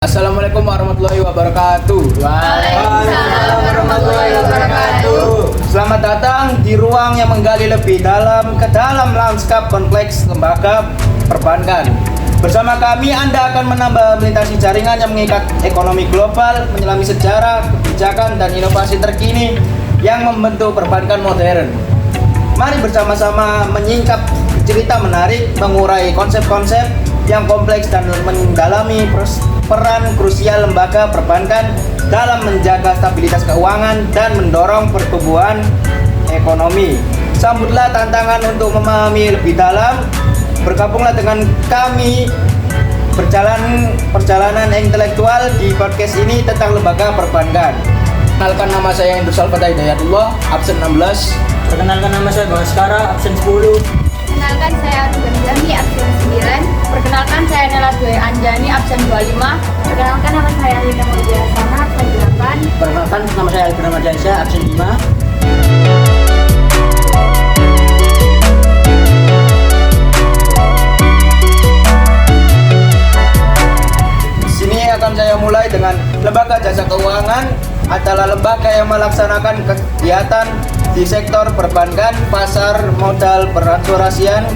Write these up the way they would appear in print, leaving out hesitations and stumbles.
Assalamualaikum warahmatullahi wabarakatuh. Waalaikumsalam warahmatullahi wabarakatuh. Selamat datang di ruang yang menggali lebih dalam ke dalam lanskap kompleks lembaga perbankan. Bersama kami Anda akan menambah melintasi jaringan yang mengikat ekonomi global, menyelami sejarah, kebijakan, dan inovasi terkini yang membentuk perbankan modern. Mari bersama-sama menyingkap cerita menarik, mengurai konsep-konsep yang kompleks dan mendalami peran krusial lembaga perbankan dalam menjaga stabilitas keuangan dan mendorong pertumbuhan ekonomi. Sambutlah tantangan untuk memahami lebih dalam. Bergabunglah dengan kami perjalanan intelektual di podcast ini tentang lembaga perbankan. Kenalkan, nama saya Indra Salfata Hidayatullah, absen 16. Perkenalkan, nama saya Baskara, absen 10. Perkenalkan, saya Aru Ganjani, absen 9. Perkenalkan, saya Nela Dwi Anjani, absen 25. Perkenalkan, nama saya Lina Mujahsana, absen 8. Perkenalkan, nama saya Alvin Ramadhansyah, absen 5. Sini akan saya mulai dengan lembaga jasa keuangan adalah lembaga yang melaksanakan kegiatan di sektor perbankan, pasar modal, perasuransian,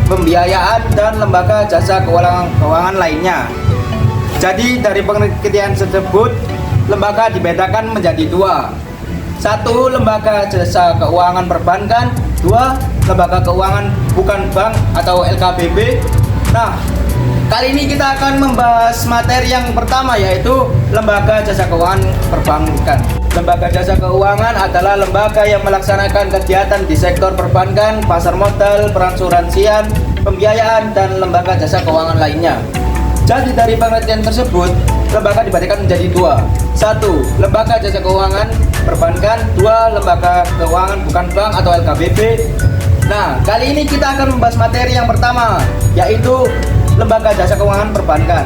pembiayaan, dan lembaga jasa keuangan lainnya. Jadi dari pengertian tersebut, lembaga dibedakan menjadi dua. Satu, lembaga jasa keuangan perbankan. Dua, lembaga keuangan bukan bank atau LKBB. Nah, kali ini kita akan membahas materi yang pertama, yaitu lembaga jasa keuangan perbankan. Lembaga jasa keuangan adalah lembaga yang melaksanakan kegiatan di sektor perbankan, pasar modal, perasuransian, pembiayaan, dan lembaga jasa keuangan lainnya. Jadi dari pengertian tersebut, lembaga dibedakan menjadi dua. Satu, lembaga jasa keuangan perbankan. Dua, lembaga keuangan bukan bank atau LKBB. Nah, kali ini kita akan membahas materi yang pertama, yaitu lembaga jasa keuangan perbankan.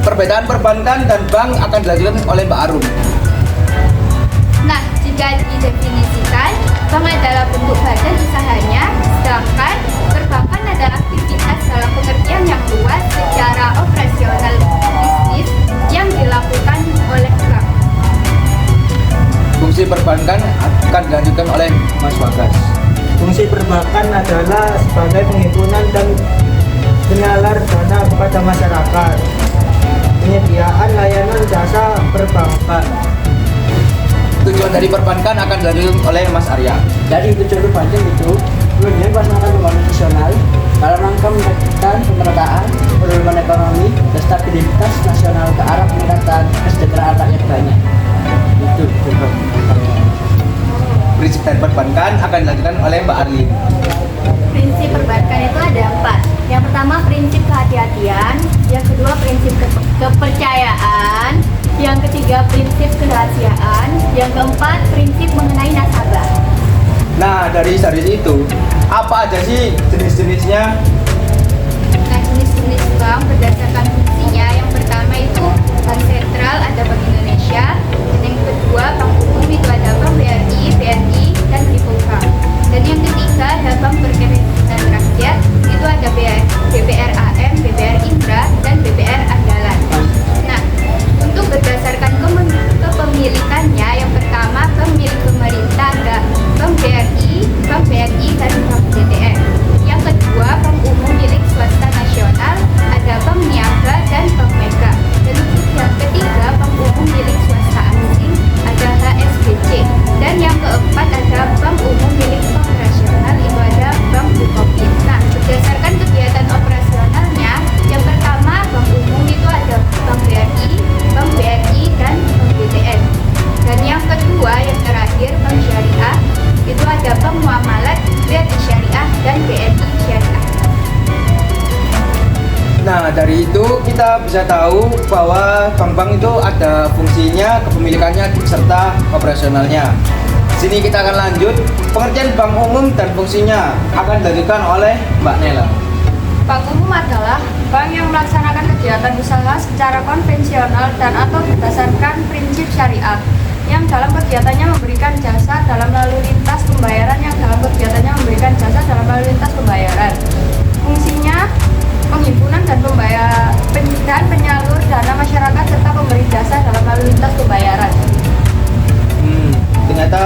Perbedaan perbankan dan bank akan dilanjutkan oleh Mbak Arum. Nah, jika didefinisikan, bank adalah bentuk badan usahanya, sedangkan perbankan adalah aktivitas dalam pengertian yang luas secara operasional bisnis yang dilakukan oleh bank. Fungsi perbankan akan dilanjutkan oleh Mas Bagas. Fungsi perbankan adalah sebagai penghimpunan dan penyalar dana kepada masyarakat, penyediaan layanan jasa perbankan. Tujuan dari perbankan akan dilanjutkan oleh Mas Arya. Jadi tujuan perbankan itu tujuannya melaksanakan pembangunan nasional dalam rangka meningkatkan pemerataan, pertumbuhan ekonomi, dan stabilitas nasional ke arah peningkatan kesejahteraan rakyat banyak. Itu tujuan perbankan. Prinsip dari perbankan akan dilanjutkan oleh Mbak Arlin. Prinsip perbankan itu ada 4. Yang pertama, prinsip kehati-hatian. Yang kedua, prinsip kepercayaan. Yang ketiga, prinsip kerahasiaan. Yang keempat, prinsip mengenai nasabah. Nah, dari itu, apa aja sih jenis-jenisnya? Nah, jenis-jenis bank berdasarkan fungsinya. Yang pertama itu Bank Sentral, ada Bank Indonesia. Dan yang kedua, Bank Umum, itu ada Bank BRI, BNI, dan Bpom. Dan yang ketiga ada Bank Berkelanjutan Rakyat, itu ada BBRAM, BBR Indra, dan BBR Andalan. Nah, untuk berdasarkan kepemilikannya, yang pertama bank milik pemerintah ada Bank BRI, Bank BNI, dan Bank BTN. Yang kedua, bank umum milik swasta nasional, ada Bank Niaga dan Bank Mega. Dan yang ketiga, bank umum milik swasta asing, ada HSBC. Dan yang keempat ada bank umum milik bank nasional, itu ada Bank Bukopin. Nah, berdasarkan kegiatan operasionalnya, yang pertama bank umum itu ada Bank BRI, Bank BNI, dan Bank BTN. Dan yang kedua, yang terakhir, Bank Syariah, itu ada Bank Muamalat, BRI Syariah, dan BNI Syariah. Nah, dari itu kita bisa tahu bahwa bank-bank itu ada fungsinya, kepemilikannya, serta operasionalnya. Sini kita akan lanjut. Pengertian bank umum dan fungsinya akan dilanjutkan oleh Mbak Nela. Bank umum adalah bank yang melaksanakan kegiatan usaha secara konvensional dan atau berdasarkan prinsip syariah, yang dalam kegiatannya memberikan jasa dalam lalu lintas pembayaran, Fungsinya penghimpunan dan dan penyalur dana masyarakat serta pemberi jasa dalam lalu lintas pembayaran. Ternyata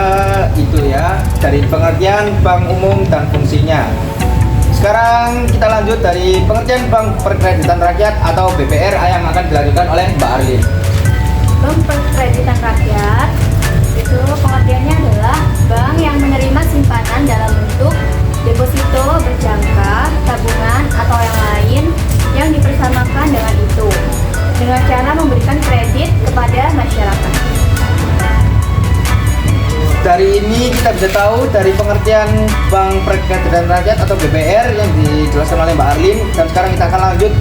itu ya dari pengertian bank umum dan fungsinya. Sekarang kita lanjut dari pengertian Bank Perkreditan Rakyat atau BPR yang akan dilanjutkan oleh Mbak Arlin. Bank Perkreditan Rakyat itu pengertiannya adalah bank yang menerima simpanan dalam bentuk deposito berjangka, tabungan, atau yang lain yang dipersamakan dengan itu dengan cara memberikan kredit kepada masyarakat. Dari ini kita bisa tahu dari pengertian Bank Perkreditan Rakyat atau BPR yang dijelaskan oleh Mbak Arlin, dan sekarang kita akan lanjut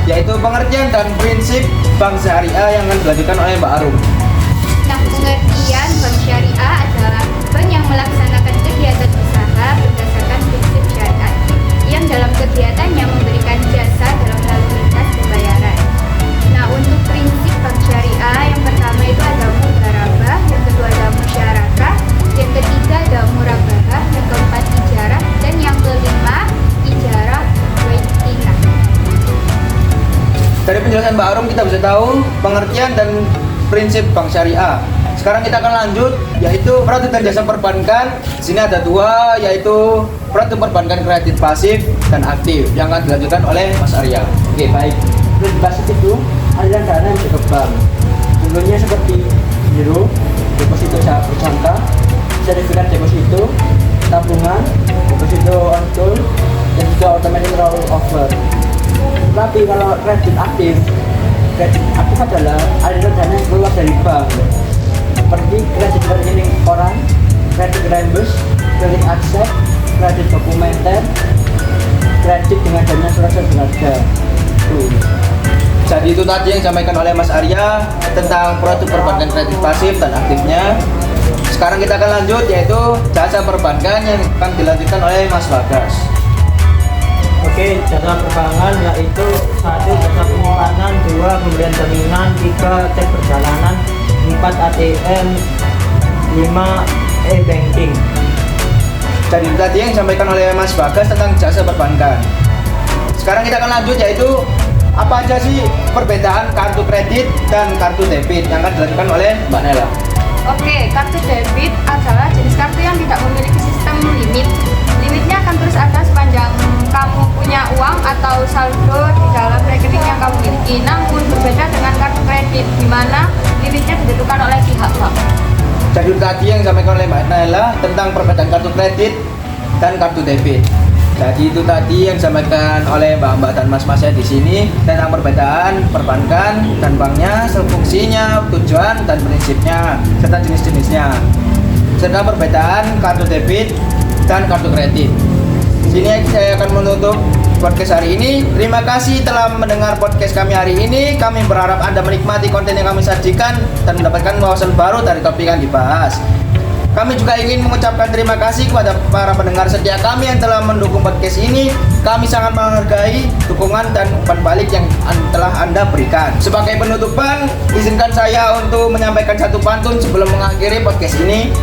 yaitu pengertian dan prinsip bank syariah yang akan dilanjutkan oleh Mbak Arum. Nah, pengertian bank syariah adalah bank yang melaksanakan kegiatan usaha berdasarkan prinsip syariat yang dalam kegiatannya memberikan jasa dalam lalu lintas pembayaran. Nah, untuk prinsip bank syariah yang pertama itu ada mudharabah, yang kedua ada musyarakah, yang ketiga ada murabahah, yang keempat ijarah, dan yang kelima ijarah waitinah. Dari penjelasan Mbak Arum kita bisa tahu pengertian dan prinsip bank syariah. Sekarang kita akan lanjut yaitu produk dan jasa perbankan. Di sini ada dua, yaitu produk perbankan kredit pasif dan aktif yang akan dilanjutkan oleh Mas Arya. Oke, baik. Kredit pasif itu aliran dana yang masuk ke bank. Contohnya seperti giro, deposito berjangka, sertifikat deposito, tabungan, deposito on call, dan juga automatic roll over. Tapi kalau kredit aktif adalah aliran dana yang keluar dari bank, seperti kredit rekening orang, kredit reimburse, kredit akses, kredit dokumenter, kredit dengan dana surat berharga. Jadi itu tadi yang disampaikan oleh Mas Arya tentang produk perbankan kredit pasif dan aktifnya. Sekarang kita akan lanjut yaitu jasa perbankan yang akan dilanjutkan oleh Mas Bagas. Oke, jasa perbankan yaitu 1. Jasa penyimpanan, 2. Pemberian jaminan, 3. Cek perjalanan, 4. ATM, 5. E-banking. Jadi itu tadi yang disampaikan oleh Mas Bagas tentang jasa perbankan. Sekarang kita akan lanjut yaitu apa aja sih perbedaan kartu kredit dan kartu debit yang akan dilakukan oleh Mbak Nela. Oke, kartu debit adalah jenis kartu yang tidak memiliki sistem limit. Limitnya akan terus ada sepanjang kamu punya uang atau saldo di dalam rekening yang kamu miliki. Namun berbeda dengan kartu kredit, di mana limitnya ditentukan oleh pihak bank. Jadi tadi yang disampaikan oleh Mbak Nela tentang perbedaan kartu kredit dan kartu debit. Jadi itu tadi yang disampaikan oleh Mbak-mbak dan mas-masnya di sini tentang perbedaan perbankan dan banknya, fungsinya, tujuan dan prinsipnya, serta jenis-jenisnya, serta perbedaan kartu debit dan kartu kredit. Di sini saya akan menutup podcast hari ini. Terima kasih telah mendengar podcast kami hari ini. Kami berharap Anda menikmati konten yang kami sajikan dan mendapatkan wawasan baru dari topik yang dibahas. Kami juga ingin mengucapkan terima kasih kepada para pendengar setia kami yang telah mendukung podcast ini. Kami sangat menghargai dukungan dan umpan balik yang telah Anda berikan. Sebagai penutupan, izinkan saya untuk menyampaikan satu pantun sebelum mengakhiri podcast ini.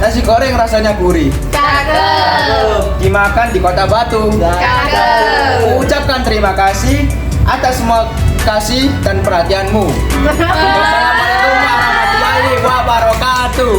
Nasi goreng rasanya gurih, Cakep. dimakan di kota Batu. Cakep. Ucapkan terima kasih atas semua kasih dan perhatianmu. Wassalamualaikum warahmatullahi wabarakatuh.